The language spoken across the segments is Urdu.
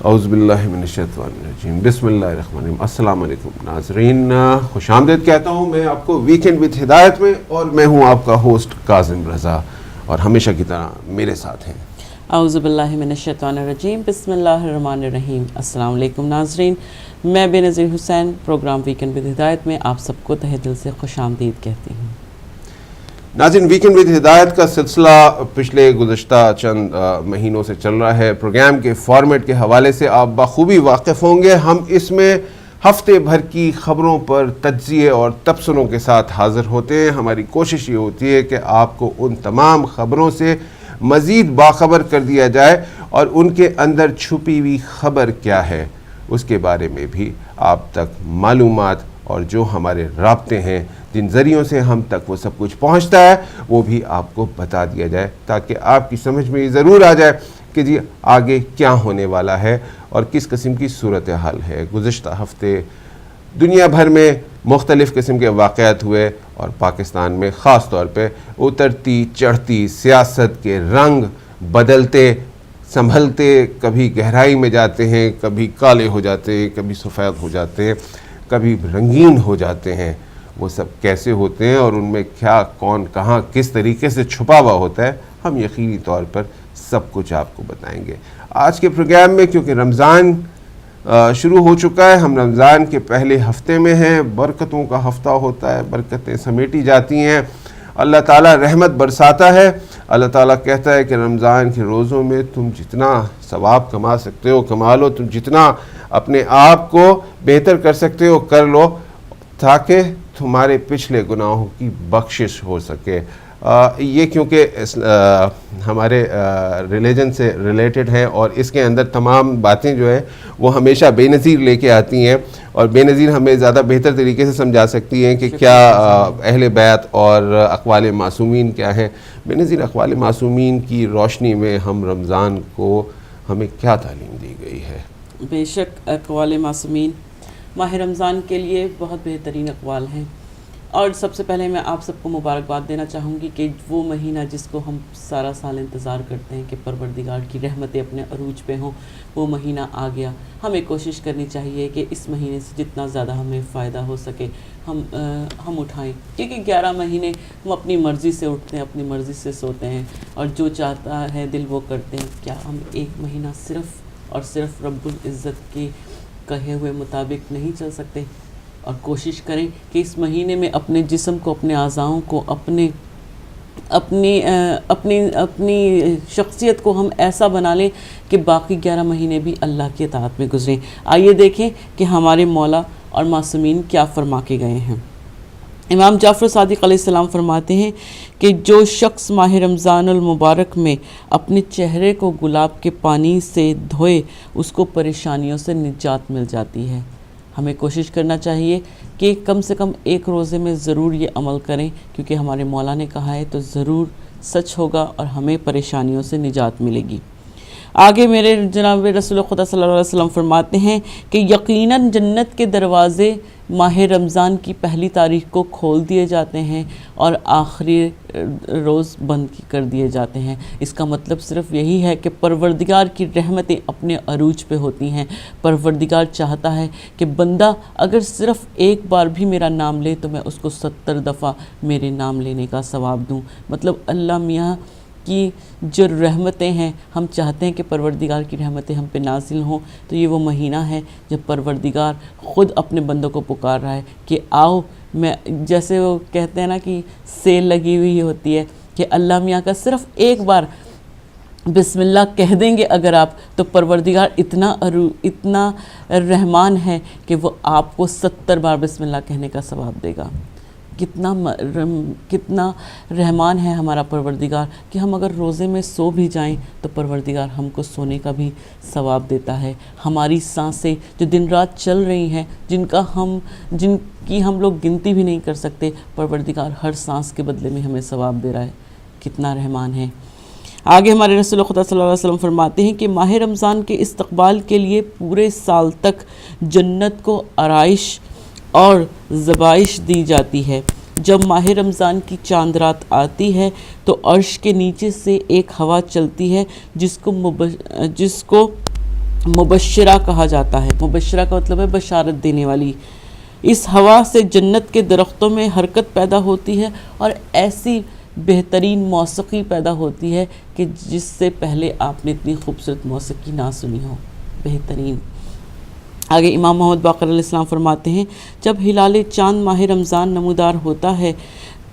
اعوذ باللہ من الشیطان الرجیم بسم اللہ الرحمن الرحیم۔ السلام علیکم ناظرین، خوش آمدید کہتا ہوں میں آپ کو ویکینڈ وتھ ہدایت میں، اور میں ہوں آپ کا ہوسٹ کاظم رضا، اور ہمیشہ کی طرح میرے ساتھ ہیں اعوذ باللہ من الشیطان الرجیم بسم اللہ الرحمن الرحیم۔ السلام علیکم ناظرین، میں بے نظیر حسین پروگرام ویکینڈ وتھ ہدایت میں آپ سب کو تہہ دل سے خوش آمدید کہتی ہوں۔ ناظرین، ویکینڈ وتھ ہدایت کا سلسلہ پچھلے گزشتہ چند مہینوں سے چل رہا ہے۔ پروگرام کے فارمیٹ کے حوالے سے آپ بخوبی واقف ہوں گے۔ ہم اس میں ہفتے بھر کی خبروں پر تجزیے اور تبصروں کے ساتھ حاضر ہوتے ہیں۔ ہماری کوشش یہ ہوتی ہے کہ آپ کو ان تمام خبروں سے مزید باخبر کر دیا جائے، اور ان کے اندر چھپی ہوئی خبر کیا ہے اس کے بارے میں بھی آپ تک معلومات، اور جو ہمارے رابطے ہیں جن ذریعوں سے ہم تک وہ سب کچھ پہنچتا ہے وہ بھی آپ کو بتا دیا جائے، تاکہ آپ کی سمجھ میں یہ ضرور آ جائے کہ جی آگے کیا ہونے والا ہے اور کس قسم کی صورتحال ہے۔ گزشتہ ہفتے دنیا بھر میں مختلف قسم کے واقعات ہوئے، اور پاکستان میں خاص طور پہ اترتی چڑھتی سیاست کے رنگ بدلتے سنبھلتے، کبھی گہرائی میں جاتے ہیں، کبھی کالے ہو جاتے ہیں، کبھی سفید ہو جاتے ہیں، کبھی رنگین ہو جاتے ہیں۔ وہ سب کیسے ہوتے ہیں اور ان میں کیا، کون، کہاں، کس طریقے سے چھپا ہوا ہوتا ہے، ہم یقینی طور پر سب کچھ آپ کو بتائیں گے آج کے پروگرام میں۔ کیونکہ رمضان شروع ہو چکا ہے، ہم رمضان کے پہلے ہفتے میں ہیں، برکتوں کا ہفتہ ہوتا ہے، برکتیں سمیٹی جاتی ہیں، اللہ تعالیٰ رحمت برساتا ہے۔ اللہ تعالیٰ کہتا ہے کہ رمضان کے روزوں میں تم جتنا ثواب کما سکتے ہو کما لو، تم جتنا اپنے آپ کو بہتر کر سکتے ہو کر لو، تاکہ تمہارے پچھلے گناہوں کی بخشش ہو سکے۔ یہ کیونکہ ہمارے ریلیجن سے ریلیٹڈ ہے، اور اس کے اندر تمام باتیں جو ہیں وہ ہمیشہ بے نظیر لے کے آتی ہیں، اور بے نظیر ہمیں زیادہ بہتر طریقے سے سمجھا سکتی ہیں کہ کیا اہل بیت اور اقوال معصومین کیا ہیں۔ بے نظیر اقوال معصومین کی روشنی میں ہم رمضان کو ہمیں کیا تعلیم دی گئی ہے؟ بے شک اقوال معصومین ماہ رمضان کے لیے بہت بہترین اقوال ہیں، اور سب سے پہلے میں آپ سب کو مبارکباد دینا چاہوں گی کہ وہ مہینہ جس کو ہم سارا سال انتظار کرتے ہیں کہ پروردگار کی رحمتیں اپنے عروج پہ ہوں، وہ مہینہ آ گیا۔ ہمیں کوشش کرنی چاہیے کہ اس مہینے سے جتنا زیادہ ہمیں فائدہ ہو سکے ہم اٹھائیں، کیونکہ 11 مہینے ہم اپنی مرضی سے اٹھتے ہیں، اپنی مرضی سے سوتے ہیں، اور جو چاہتا ہے دل وہ کرتے ہیں۔ کیا ہم ایک مہینہ صرف اور صرف رب العزت کے کہے ہوئے مطابق نہیں چل سکتے؟ اور کوشش کریں کہ اس مہینے میں اپنے جسم کو، اپنے اعضاؤں کو، اپنی شخصیت کو ہم ایسا بنا لیں کہ باقی 11 مہینے بھی اللہ کی اطاعت میں گزریں۔ آئیے دیکھیں کہ ہمارے مولا اور معصومین کیا فرما کے گئے ہیں۔ امام جعفر صادق علیہ السلام فرماتے ہیں کہ جو شخص ماہ رمضان المبارک میں اپنے چہرے کو گلاب کے پانی سے دھوئے، اس کو پریشانیوں سے نجات مل جاتی ہے۔ ہمیں کوشش کرنا چاہیے کہ کم سے کم ایک روزے میں ضرور یہ عمل کریں، کیونکہ ہمارے مولا نے کہا ہے تو ضرور سچ ہوگا اور ہمیں پریشانیوں سے نجات ملے گی۔ آگے میرے جناب رسول خدا صلی اللہ علیہ وسلم فرماتے ہیں کہ یقیناً جنت کے دروازے ماہ رمضان کی پہلی تاریخ کو کھول دیے جاتے ہیں اور آخری روز بند کر دیے جاتے ہیں۔ اس کا مطلب صرف یہی ہے کہ پروردگار کی رحمتیں اپنے عروج پہ ہوتی ہیں۔ پروردگار چاہتا ہے کہ بندہ اگر صرف ایک بار بھی میرا نام لے تو میں اس کو 70 دفعہ میرے نام لینے کا ثواب دوں۔ مطلب اللہ میاں کی جو رحمتیں ہیں، ہم چاہتے ہیں کہ پروردگار کی رحمتیں ہم پہ نازل ہوں، تو یہ وہ مہینہ ہے جب پروردگار خود اپنے بندوں کو پکار رہا ہے کہ آؤ، میں جیسے وہ کہتے ہیں نا کہ سیل لگی ہوئی ہوتی ہے، کہ اللہ میاں کا صرف ایک بار بسم اللہ کہہ دیں گے اگر آپ، تو پروردگار اتنا رحمان ہے کہ وہ آپ کو 70 بار بسم اللہ کہنے کا ثواب دے گا۔ کتنا رحمان ہے ہمارا پروردگار کہ ہم اگر روزے میں سو بھی جائیں تو پروردگار ہم کو سونے کا بھی ثواب دیتا ہے۔ ہماری سانسیں جو دن رات چل رہی ہیں، جن کی ہم لوگ گنتی بھی نہیں کر سکتے، پروردگار ہر سانس کے بدلے میں ہمیں ثواب دے رہا ہے۔ کتنا رحمان ہے۔ آگے ہمارے رسول خدا صلی اللہ علیہ وسلم فرماتے ہیں کہ ماہ رمضان کے استقبال کے لیے پورے سال تک جنت کو آرائش اور ذبائش دی جاتی ہے۔ جب ماہ رمضان کی چاند رات آتی ہے تو عرش کے نیچے سے ایک ہوا چلتی ہے جس کو مبشرہ کہا جاتا ہے. مبشرہ کا مطلب ہے بشارت دینے والی. اس ہوا سے جنت کے درختوں میں حرکت پیدا ہوتی ہے اور ایسی بہترین موسیقی پیدا ہوتی ہے کہ جس سے پہلے آپ نے اتنی خوبصورت موسیقی نہ سنی ہو. بہترین. آگے امام محمد باقر علیہ السلام فرماتے ہیں جب ہلال چاند ماہ رمضان نمودار ہوتا ہے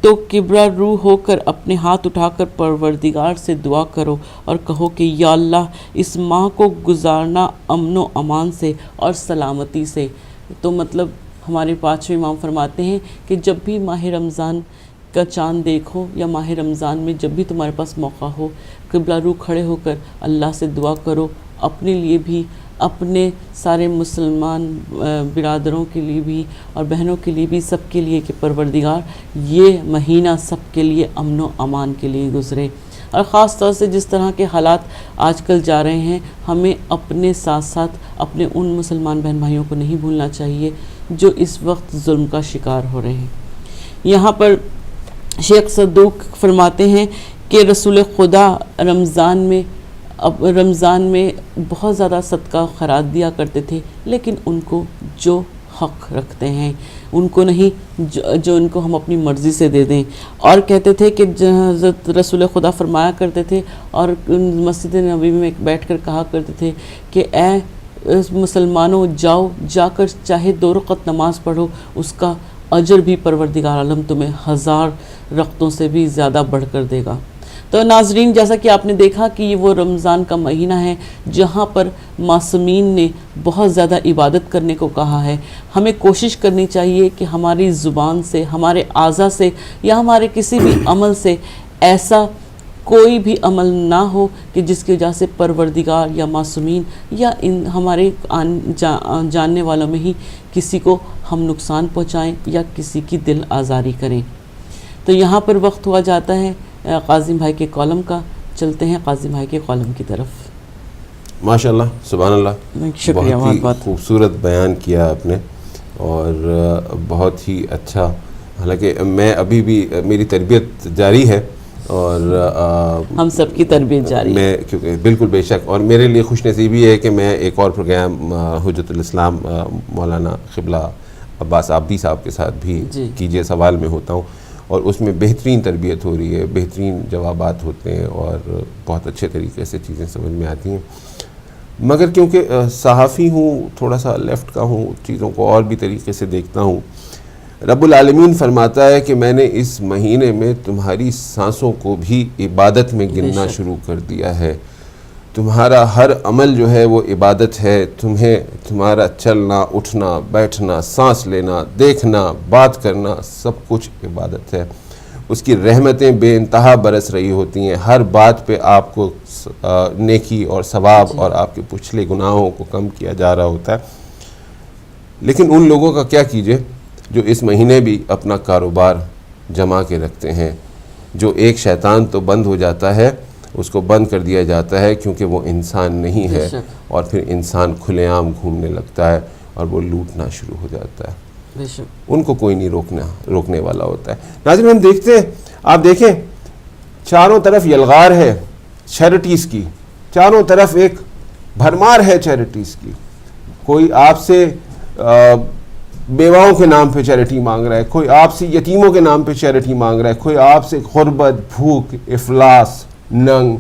تو کبرا روح ہو کر اپنے ہاتھ اٹھا کر پروردگار سے دعا کرو اور کہو کہ یا اللہ اس ماہ کو گزارنا امن و امان سے اور سلامتی سے. تو مطلب ہمارے پانچویں امام فرماتے ہیں کہ جب بھی ماہ رمضان کا چاند دیکھو یا ماہ رمضان میں جب بھی تمہارے پاس موقع ہو قبلہ رو کھڑے ہو کر اللہ سے دعا کرو، اپنے لیے بھی، اپنے سارے مسلمان برادروں کے لیے بھی اور بہنوں کے لیے بھی، سب کے لیے کہ پروردگار یہ مہینہ سب کے لیے امن و امان کے لیے گزرے. اور خاص طور سے جس طرح کے حالات آج کل جا رہے ہیں، ہمیں اپنے ساتھ ساتھ اپنے ان مسلمان بہن بھائیوں کو نہیں بھولنا چاہیے جو اس وقت ظلم کا شکار ہو رہے ہیں. یہاں پر شیخ صدوق فرماتے ہیں کہ رسول خدا رمضان میں بہت زیادہ صدقہ خیرات دیا کرتے تھے، لیکن ان کو جو حق رکھتے ہیں ان کو نہیں جو ان کو ہم اپنی مرضی سے دے دیں. اور کہتے تھے کہ حضرت رسول خدا فرمایا کرتے تھے اور مسجد نبوی میں بیٹھ کر کہا کرتے تھے کہ اے مسلمانوں جا کر چاہے 2 رکعت نماز پڑھو، اس کا اجر بھی پروردگار عالم تمہیں 1000 رکعتوں سے بھی زیادہ بڑھ کر دے گا. تو ناظرین، جیسا کہ آپ نے دیکھا کہ یہ وہ رمضان کا مہینہ ہے جہاں پر معصومین نے بہت زیادہ عبادت کرنے کو کہا ہے. ہمیں کوشش کرنی چاہیے کہ ہماری زبان سے، ہمارے اعضاء سے یا ہمارے کسی بھی عمل سے ایسا کوئی بھی عمل نہ ہو کہ جس کی وجہ سے پروردگار یا معصومین یا ہمارے جاننے والوں میں ہی کسی کو ہم نقصان پہنچائیں یا کسی کی دل آزاری کریں. تو یہاں پر وقت ہوا جاتا ہے قاسم بھائی کے کالم کا. چلتے ہیں قاسم بھائی کے کالم کی طرف. ماشاءاللہ، سبحان اللہ، شکریہ. بہت خوبصورت بیان کیا آپ نے اور بہت ہی اچھا. حالانکہ میں ابھی بھی میری تربیت جاری ہے اور ہم سب کی تربیت جاری ہے. میں کیونکہ بالکل بے شک، اور میرے لیے خوش نصیبی ہے کہ میں ایک اور پروگرام حجت الاسلام مولانا قبلہ عباس عابدی صاحب کے ساتھ بھی کیجئے سوال میں ہوتا ہوں اور اس میں بہترین تربیت ہو رہی ہے، بہترین جوابات ہوتے ہیں اور بہت اچھے طریقے سے چیزیں سمجھ میں آتی ہیں. مگر کیونکہ صحافی ہوں، تھوڑا سا لیفٹ کا ہوں، چیزوں کو اور بھی طریقے سے دیکھتا ہوں. رب العالمین فرماتا ہے کہ میں نے اس مہینے میں تمہاری سانسوں کو بھی عبادت میں گننا شروع کر دیا ہے. تمہارا ہر عمل جو ہے وہ عبادت ہے. تمہارا چلنا، اٹھنا، بیٹھنا، سانس لینا، دیکھنا، بات کرنا، سب کچھ عبادت ہے. اس کی رحمتیں بے انتہا برس رہی ہوتی ہیں. ہر بات پہ آپ کو نیکی اور ثواب اور آپ کے پچھلے گناہوں کو کم کیا جا رہا ہوتا ہے. لیکن ان لوگوں کا کیا کیجئے جو اس مہینے بھی اپنا کاروبار جما کے رکھتے ہیں. جو ایک شیطان تو بند ہو جاتا ہے، اس کو بند کر دیا جاتا ہے کیونکہ وہ انسان نہیں ہے اور پھر انسان کھلے عام گھومنے لگتا ہے اور وہ لوٹنا شروع ہو جاتا ہے. ان کو کوئی نہیں روکنے والا ہوتا ہے. ناظرین، ہم دیکھتے ہیں، آپ دیکھیں چاروں طرف یلغار ہے چیریٹیز کی، چاروں طرف ایک بھرمار ہے چیریٹیز کی. کوئی آپ سے بیواؤں کے نام پہ چیریٹی مانگ رہا ہے، کوئی آپ سے یتیموں کے نام پہ چیریٹی مانگ رہا ہے، کوئی آپ سے غربت، بھوک، افلاس، ننگ،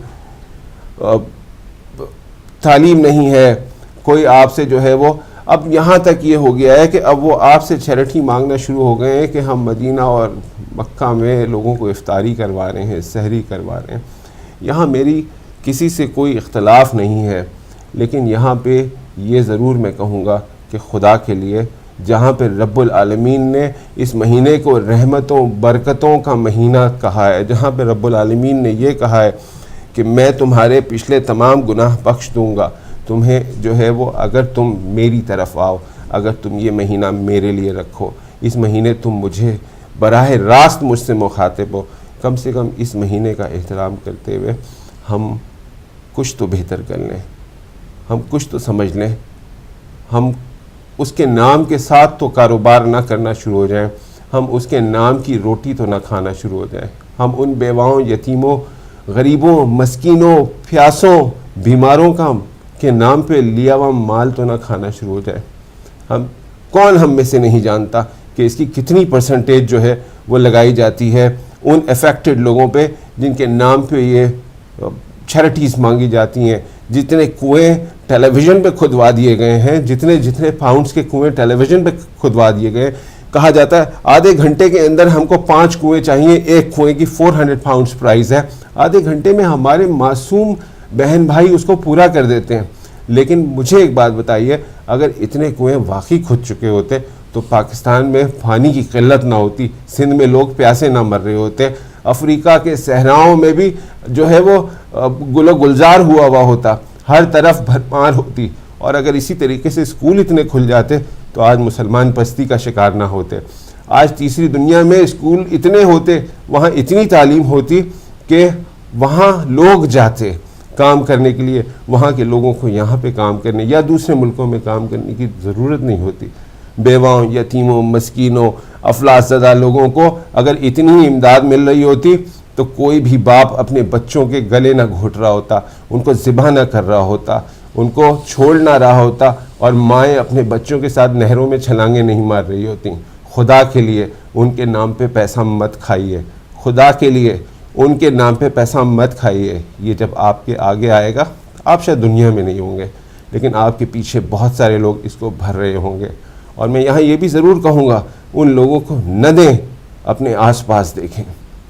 تعلیم نہیں ہے، کوئی آپ سے جو ہے وہ اب یہاں تک یہ ہو گیا ہے کہ اب وہ آپ سے چیریٹی مانگنا شروع ہو گئے ہیں کہ ہم مدینہ اور مکہ میں لوگوں کو افطاری کروا رہے ہیں، سحری کروا رہے ہیں. یہاں میری کسی سے کوئی اختلاف نہیں ہے، لیکن یہاں پہ یہ ضرور میں کہوں گا کہ خدا کے لیے جہاں پہ رب العالمین نے اس مہینے کو رحمتوں برکتوں کا مہینہ کہا ہے، جہاں پہ رب العالمین نے یہ کہا ہے کہ میں تمہارے پچھلے تمام گناہ بخش دوں گا تمہیں جو ہے وہ، اگر تم میری طرف آؤ، اگر تم یہ مہینہ میرے لیے رکھو، اس مہینے تم مجھے براہ راست مجھ سے مخاطب ہو، کم سے کم اس مہینے کا احترام کرتے ہوئے ہم کچھ تو بہتر کر لیں، ہم کچھ تو سمجھ لیں، ہم اس کے نام کے ساتھ تو کاروبار نہ کرنا شروع ہو جائیں، ہم اس کے نام کی روٹی تو نہ کھانا شروع ہو جائیں. ہم ان بیواؤں، یتیموں، غریبوں، مسکینوں، پیاسوں، بیماروں کا کے نام پہ لیا ہوا مال تو نہ کھانا شروع ہو جائے. ہم میں سے نہیں جانتا کہ اس کی کتنی پرسنٹیج جو ہے وہ لگائی جاتی ہے ان افیکٹڈ لوگوں پہ جن کے نام پہ یہ چیریٹیز مانگی جاتی ہیں. جتنے کنویں ٹیلی ویژن پہ کھدوا دیے گئے ہیں, جتنے پاؤنڈز کے کنویں ٹیلی ویژن پہ کھدوا دیے گئے, کہا جاتا ہے آدھے گھنٹے کے اندر ہم کو 5 کنویں چاہیے, ایک کنویں کی 400 پاؤنڈز پرائز ہے. آدھے گھنٹے میں ہمارے معصوم بہن بھائی اس کو پورا کر دیتے ہیں. لیکن مجھے ایک بات بتائیے, اگر اتنے کنویں واقعی کھد چکے ہوتے تو پاکستان میں پانی کی قلت نہ ہوتی, سندھ میں لوگ پیاسے نہ مر رہے ہوتے, افریقہ کے صحراؤں میں بھی جو ہے وہ گل و گلزار ہوا ہوتا, ہر طرف بھرمار ہوتی. اور اگر اسی طریقے سے اسکول اتنے کھل جاتے تو آج مسلمان پستی کا شکار نہ ہوتے. آج تیسری دنیا میں اسکول اتنے ہوتے, وہاں اتنی تعلیم ہوتی کہ وہاں لوگ جاتے کام کرنے کے لیے, وہاں کے لوگوں کو یہاں پہ کام کرنے یا دوسرے ملکوں میں کام کرنے کی ضرورت نہیں ہوتی. بیواؤں, یتیموں, مسکینوں, افلاس زدہ لوگوں کو اگر اتنی امداد مل رہی ہوتی تو کوئی بھی باپ اپنے بچوں کے گلے نہ گھوٹ رہا ہوتا, ان کو ذبح نہ کر رہا ہوتا, ان کو چھوڑ نہ رہا ہوتا, اور مائیں اپنے بچوں کے ساتھ نہروں میں چھلانگیں نہیں مار رہی ہوتی. خدا کے لیے ان کے نام پہ پیسہ مت کھائیے, خدا کے لیے ان کے نام پہ پیسہ مت کھائیے. یہ جب آپ کے آگے آئے گا, آپ شاید دنیا میں نہیں ہوں گے لیکن آپ کے پیچھے بہت سارے لوگ اس کو بھر رہے ہوں گے. اور میں یہاں یہ بھی ضرور کہوں گا, ان لوگوں کو نہ دیں, اپنے آس پاس دیکھیں,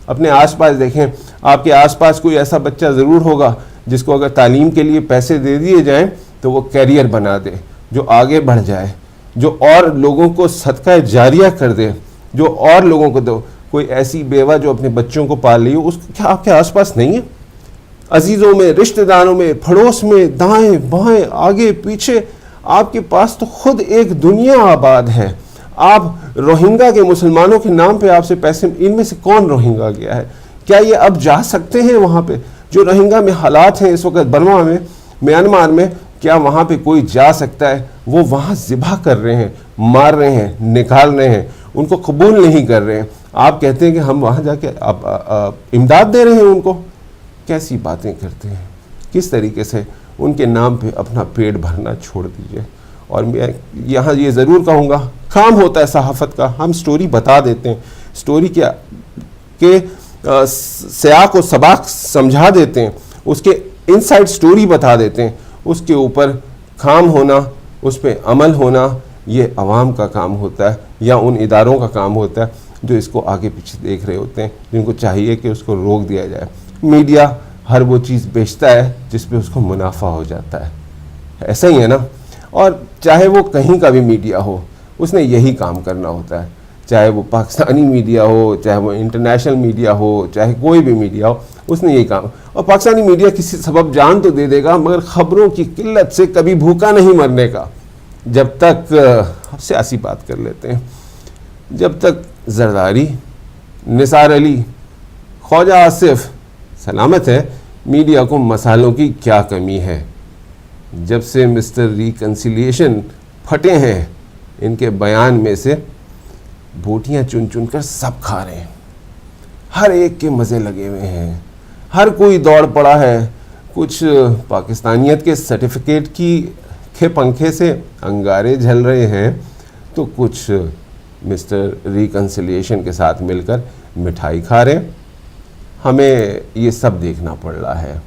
اپنے آس پاس دیکھیں. آپ کے آس پاس کوئی ایسا بچہ ضرور ہوگا جس کو اگر تعلیم کے لیے پیسے دے دیے جائیں تو وہ کیریئر بنا دے, جو آگے بڑھ جائے, جو اور لوگوں کو صدقہ جاریہ کر دے, جو اور لوگوں کو دو. کوئی ایسی بیوہ جو اپنے بچوں کو پال رہی ہو, اس کیا آپ کے آس پاس نہیں ہے؟ عزیزوں میں, رشتہ داروں میں, پڑوس میں, دائیں بائیں, آگے پیچھے, آپ کے پاس تو خود ایک دنیا آباد ہے. آپ روہنگا کے مسلمانوں کے نام پہ آپ سے پیسے, ان میں سے کون روہنگا گیا ہے؟ کیا یہ اب جا سکتے ہیں وہاں پہ؟ جو روہنگا میں حالات ہیں اس وقت برما میں, میانمار میں, کیا وہاں پہ کوئی جا سکتا ہے؟ وہ وہاں ذبح کر رہے ہیں, مار رہے ہیں, نکال رہے ہیں, ان کو قبول نہیں کر رہے ہیں. آپ کہتے ہیں کہ ہم وہاں جا کے امداد دے رہے ہیں ان کو. کیسی باتیں کرتے ہیں, کس طریقے سے ان کے نام پہ اپنا پیٹ بھرنا چھوڑ دیجئے. اور میں یہاں یہ ضرور کہوں گا, کام ہوتا ہے صحافت کا, ہم سٹوری بتا دیتے ہیں, سٹوری کیا کہ سیاق و سباق سمجھا دیتے ہیں, اس کے انسائڈ سٹوری بتا دیتے ہیں. اس کے اوپر کام ہونا, اس پہ عمل ہونا, یہ عوام کا کام ہوتا ہے یا ان اداروں کا کام ہوتا ہے جو اس کو آگے پیچھے دیکھ رہے ہوتے ہیں, جن کو چاہیے کہ اس کو روک دیا جائے. میڈیا ہر وہ چیز بیچتا ہے جس پہ اس کو منافع ہو جاتا ہے, ایسا ہی ہے نا. اور چاہے وہ کہیں کا بھی میڈیا ہو, اس نے یہی کام کرنا ہوتا ہے, چاہے وہ پاکستانی میڈیا ہو, چاہے وہ انٹرنیشنل میڈیا ہو, چاہے کوئی بھی میڈیا ہو, اس نے یہی کام. اور پاکستانی میڈیا کسی سبب جان تو دے دے گا, مگر خبروں کی قلت سے کبھی بھوکا نہیں مرنے کا. جب تک سیاسی بات کر لیتے ہیں, جب تک زرداری, نثار علی, خواجہ آصف سلامت ہے, میڈیا کو مسالوں کی کیا کمی ہے. جب سے مسٹر ریکنسیلیشن پھٹے ہیں, ان کے بیان میں سے بوٹیاں چن چن کر سب کھا رہے ہیں, ہر ایک کے مزے لگے ہوئے ہیں, ہر کوئی دوڑ پڑا ہے. کچھ پاکستانیت کے سرٹیفکیٹ کے پنکھے سے انگارے جھل رہے ہیں, تو کچھ مسٹر ریکنسیلیشن کے ساتھ مل کر مٹھائی کھا رہے ہیں. ہمیں یہ سب دیکھنا پڑ رہا ہے.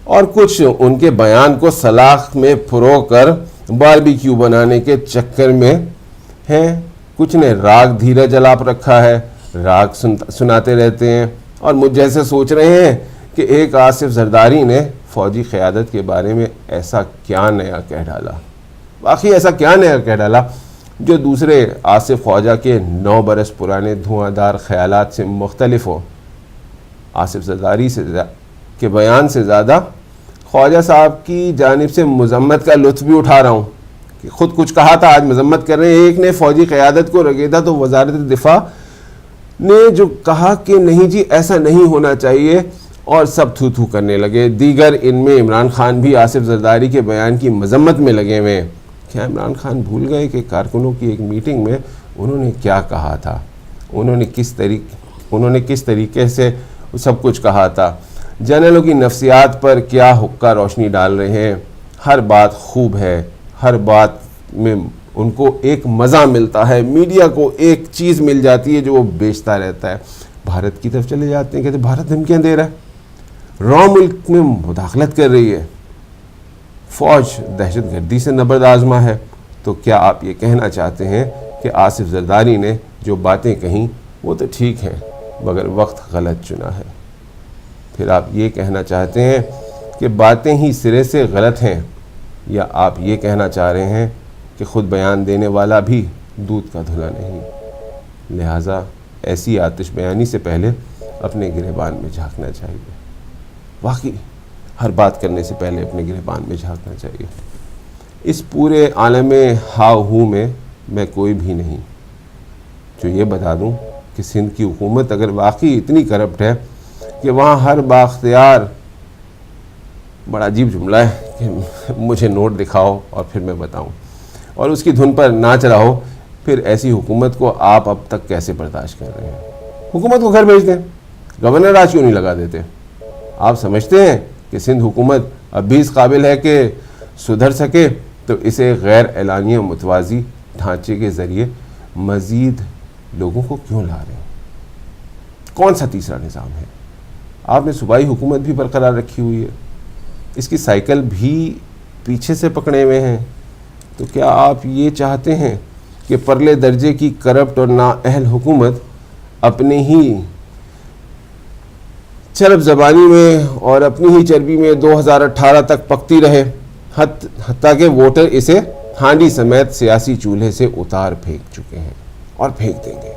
اور کچھ ان کے بیان کو سلاخ میں پرو کر باربیکیو بنانے کے چکر میں ہیں. کچھ نے راگ دھیرا جلاپ رکھا ہے, راگ سناتے رہتے ہیں, اور مجھ جیسے سوچ رہے ہیں کہ ایک آصف زرداری نے فوجی قیادت کے بارے میں ایسا کیا نیا کہہ ڈالا, باقی ایسا کیا نیا کہہ ڈالا جو دوسرے آصف خواجہ کے 9 برس پرانے دھواں دار خیالات سے مختلف ہو. آصف زرداری کے بیان سے زیادہ خواجہ صاحب کی جانب سے مذمت کا لطف بھی اٹھا رہا ہوں کہ خود کچھ کہا تھا, آج مذمت کر رہے ہیں. ایک نے فوجی قیادت کو رگیدا تو وزارت دفاع نے جو کہا کہ نہیں جی ایسا نہیں ہونا چاہیے, اور سب تھو تھو کرنے لگے. دیگر ان میں عمران خان بھی آصف زرداری کے بیان کی مذمت میں لگے ہوئے. کیا عمران خان بھول گئے کہ کارکنوں کی ایک میٹنگ میں انہوں نے کیا کہا تھا, انہوں نے کس طریقے سے سب کچھ کہا تھا, جنرلوں کی نفسیات پر کیا حقہ روشنی ڈال رہے ہیں. ہر بات خوب ہے، ہر بات میں ان کو ایک مزہ ملتا ہے، میڈیا کو ایک چیز مل جاتی ہے جو وہ بیچتا رہتا ہے. بھارت کی طرف چلے جاتے ہیں، کہتے ہیں بھارت دھمکیاں دے رہا ہے، را ملک میں مداخلت کر رہی ہے، فوج دہشت گردی سے نبرد آزما ہے. تو کیا آپ یہ کہنا چاہتے ہیں کہ آصف زرداری نے جو باتیں کہیں وہ تو ٹھیک ہیں مگر وقت غلط چنا ہے؟ پھر آپ یہ کہنا چاہتے ہیں کہ باتیں ہی سرے سے غلط ہیں، یا آپ یہ کہنا چاہ رہے ہیں کہ خود بیان دینے والا بھی دودھ کا دھلا نہیں؟ لہٰذا ایسی آتش بیانی سے پہلے اپنے گریبان میں جھانکنا چاہیے. واقعی ہر بات کرنے سے پہلے اپنے گریبان میں جھانکنا چاہیے. اس پورے عالم ہاؤ ہو میں کوئی بھی نہیں جو یہ بتا دوں کہ سندھ کی حکومت اگر واقعی اتنی کرپٹ ہے کہ وہاں ہر بااختیار، بڑا عجیب جملہ ہے کہ مجھے نوٹ دکھاؤ اور پھر میں بتاؤں، اور اس کی دھن پر ناچ رہا ہو، پھر ایسی حکومت کو آپ اب تک کیسے برداشت کر رہے ہیں؟ حکومت کو گھر بھیج دیں، گورنر راج کیوں نہیں لگا دیتے؟ آپ سمجھتے ہیں کہ سندھ حکومت اب بھی اس قابل ہے کہ سدھر سکے تو اسے غیر اعلانیہ متوازی ڈھانچے کے ذریعے مزید لوگوں کو کیوں لا رہے ہیں؟ کون سا تیسرا نظام ہے؟ آپ نے صوبائی حکومت بھی برقرار رکھی ہوئی ہے، اس کی سائیکل بھی پیچھے سے پکڑے ہوئے ہیں. تو کیا آپ یہ چاہتے ہیں کہ پرلے درجے کی کرپٹ اور نااہل حکومت اپنے ہی چرب زبانی میں اور اپنی ہی چربی میں 2018 تک پکتی رہے، حتیٰ کہ ووٹر اسے ہانڈی سمیت سیاسی چولہے سے اتار پھینک چکے ہیں اور پھینک دیں گے؟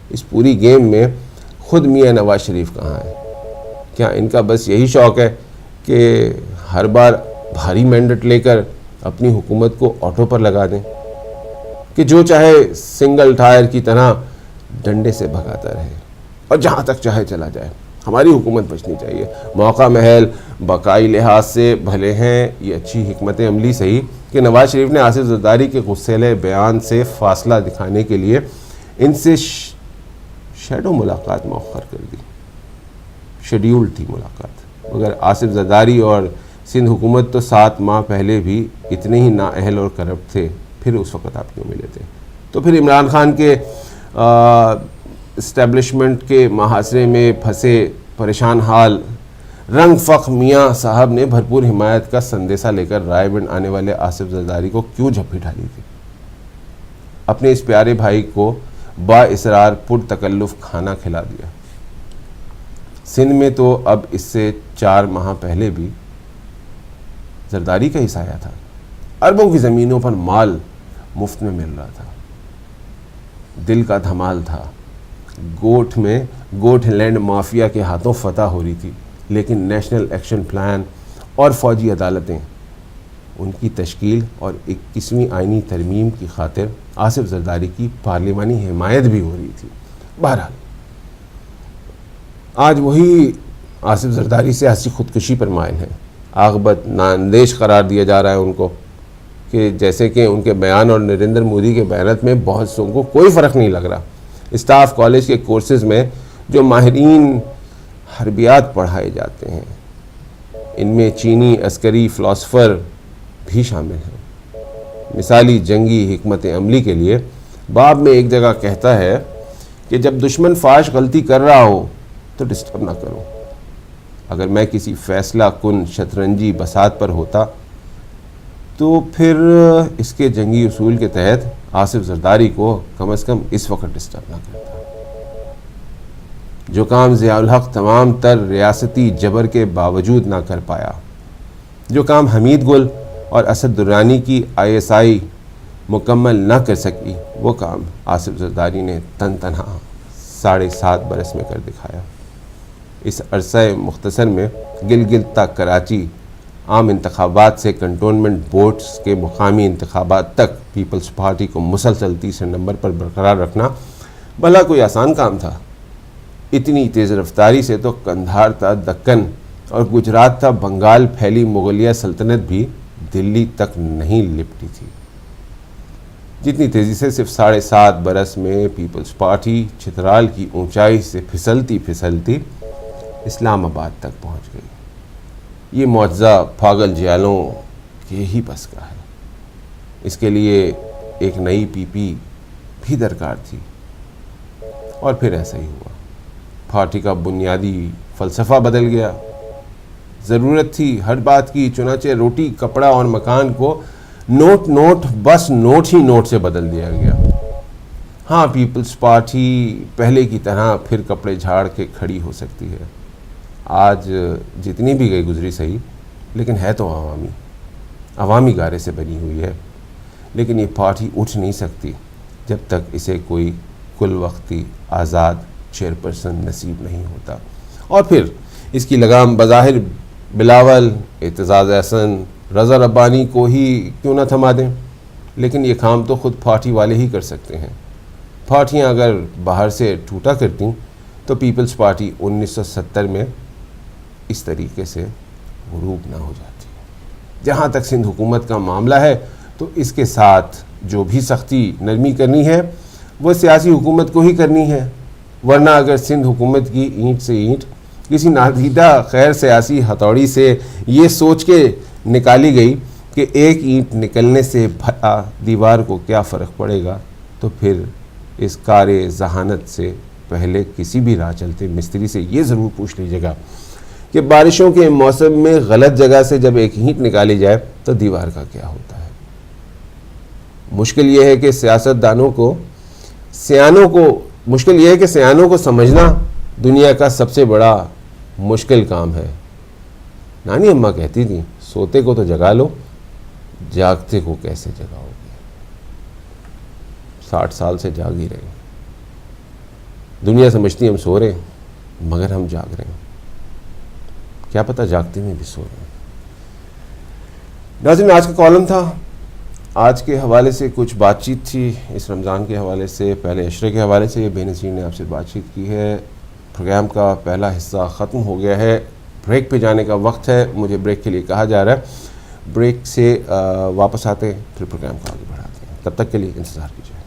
اس پوری گیم میں خود میاں نواز شریف کہاں ہے؟ کیا ان کا بس یہی شوق ہے کہ ہر بار بھاری مینڈیٹ لے کر اپنی حکومت کو آٹو پر لگا دیں کہ جو چاہے سنگل ٹائر کی طرح ڈنڈے سے بھگاتا رہے اور جہاں تک چاہے چلا جائے؟ ہماری حکومت بچنی چاہیے. موقع محل بقائی لحاظ سے بھلے ہیں یہ اچھی حکمت عملی صحیح کہ نواز شریف نے آصف زرداری کے غصیلے بیان سے فاصلہ دکھانے کے لیے ان سے شیڈو ملاقات مؤخر کر دی. شیڈیول تھی ملاقات، مگر آصف زرداری اور سندھ حکومت تو 7 ماہ پہلے بھی اتنے ہی نااہل اور کرپٹ تھے، پھر اس وقت آپ کیوں ملے تھے؟ تو پھر عمران خان کے اسٹیبلشمنٹ کے محاصرے میں پھنسے پریشان حال رنگ فخ میاں صاحب نے بھرپور حمایت کا سندیسہ لے کر رائے بند آنے والے آصف زرداری کو کیوں جھپی ڈالی تھی؟ اپنے اس پیارے بھائی کو با اصرار پر تکلف کھانا کھلا دیا. سندھ میں تو اب اس سے 4 ماہ پہلے بھی زرداری کا ہی سایہ تھا، اربوں کی زمینوں پر مال مفت میں مل رہا تھا، دل کا دھمال تھا. گوٹھ میں گوٹھ لینڈ مافیا کے ہاتھوں فتح ہو رہی تھی، لیکن نیشنل ایکشن پلان اور فوجی عدالتیں ان کی تشکیل اور 21ویں آئینی ترمیم کی خاطر آصف زرداری کی پارلیمانی حمایت بھی ہو رہی تھی. بہرحال آج وہی آصف زرداری سیاسی خودکشی پر مائل ہیں. عاقبت نااندیش قرار دیا جا رہا ہے ان کو کہ جیسے کہ ان کے بیان اور نریندر مودی کے بیانات میں بہت سو کو کوئی فرق نہیں لگ رہا. اسٹاف کالج کے کورسز میں جو ماہرین حربیات پڑھائے جاتے ہیں ان میں چینی عسکری فلاسفر بھی شامل ہیں. مثالی جنگی حکمت عملی کے لیے باب میں ایک جگہ کہتا ہے کہ جب دشمن فاش غلطی کر رہا ہو تو ڈسٹرب نہ کرو. اگر میں کسی فیصلہ کن شطرنجی بساط پر ہوتا تو پھر اس کے جنگی اصول کے تحت آصف زرداری کو کم از کم اس وقت ڈسٹرب نہ کرتا. جو کام ضیاء الحق تمام تر ریاستی جبر کے باوجود نہ کر پایا، جو کام حمید گل اور اسد درانی کی ISI مکمل نہ کر سکی، وہ کام آصف زرداری نے تنہا 7.5 برس میں کر دکھایا. اس عرصہ مختصر میں گلگت تا کراچی عام انتخابات سے کنٹونمنٹ بورڈز کے مقامی انتخابات تک پیپلز پارٹی کو مسلسل 3 نمبر پر برقرار رکھنا بھلا کوئی آسان کام تھا؟ اتنی تیز رفتاری سے تو قندھار تا دکن اور گجرات تا بنگال پھیلی مغلیہ سلطنت بھی دلی تک نہیں لپٹی تھی جتنی تیزی سے صرف 7.5 برس میں پیپلز پارٹی چترال کی اونچائی سے پھسلتی اسلام آباد تک پہنچ گئی. یہ معجزہ پاگل جیالوں کہ یہی بس کا ہے. اس کے لیے ایک نئی پی پی بھی درکار تھی اور پھر ایسا ہی ہوا. پارٹی کا بنیادی فلسفہ بدل گیا. ضرورت تھی ہر بات کی، چنانچہ روٹی کپڑا اور مکان کو نوٹ بس نوٹ ہی نوٹ سے بدل دیا گیا. ہاں پیپلز پارٹی پہلے کی طرح پھر کپڑے جھاڑ کے کھڑی ہو سکتی ہے. آج جتنی بھی گئی گزری صحیح، لیکن ہے تو عوامی گارے سے بنی ہوئی ہے. لیکن یہ پارٹی اٹھ نہیں سکتی جب تک اسے کوئی کل وقتی آزاد چیئرپرسن نصیب نہیں ہوتا. اور پھر اس کی لگام بظاہر بلاول، اعتزاز احسن، رضا ربانی کو ہی کیوں نہ تھما دیں، لیکن یہ کام تو خود پارٹی والے ہی کر سکتے ہیں. پارٹیاں اگر باہر سے ٹوٹا کرتیں تو پیپلز پارٹی 1970 میں اس طریقے سے غروب نہ ہو جاتی. جہاں تک سندھ حکومت کا معاملہ ہے تو اس کے ساتھ جو بھی سختی نرمی کرنی ہے وہ سیاسی حکومت کو ہی کرنی ہے. ورنہ اگر سندھ حکومت کی اینٹ سے اینٹ کسی نادیدہ غیر سیاسی ہتھوڑی سے یہ سوچ کے نکالی گئی کہ ایک اینٹ نکلنے سے بھلا دیوار کو کیا فرق پڑے گا، تو پھر اس کار ذہانت سے پہلے کسی بھی راہ چلتے مستری سے یہ ضرور پوچھ لیجیے گا کہ بارشوں کے موسم میں غلط جگہ سے جب ایک اینٹ نکالی جائے تو دیوار کا کیا ہوتا ہے. مشکل یہ ہے کہ سیانوں کو سمجھنا دنیا کا سب سے بڑا مشکل کام ہے. نانی اماں کہتی تھیں سوتے کو تو جگا لو، جاگتے کو کیسے جگاؤ گے. 60 سال سے جاگ ہی رہے. دنیا سمجھتی ہم سو رہے ہیں مگر ہم جاگ رہے ہیں. کیا پتہ جاگتے میں بھی سو رہے ہیں. ناظرین آج کا کالم تھا. آج کے حوالے سے کچھ بات چیت تھی اس رمضان کے حوالے سے، پہلے عشرے کے حوالے سے بے نظیر نے آپ سے بات چیت کی ہے. پروگرام کا پہلا حصہ ختم ہو گیا ہے. بریک پہ جانے کا وقت ہے. مجھے بریک کے لیے کہا جا رہا ہے. بریک سے واپس آتے ہیں پھر پروگرام کو آگے بڑھاتے ہیں. تب تک کے لیے انتظار کیجیے.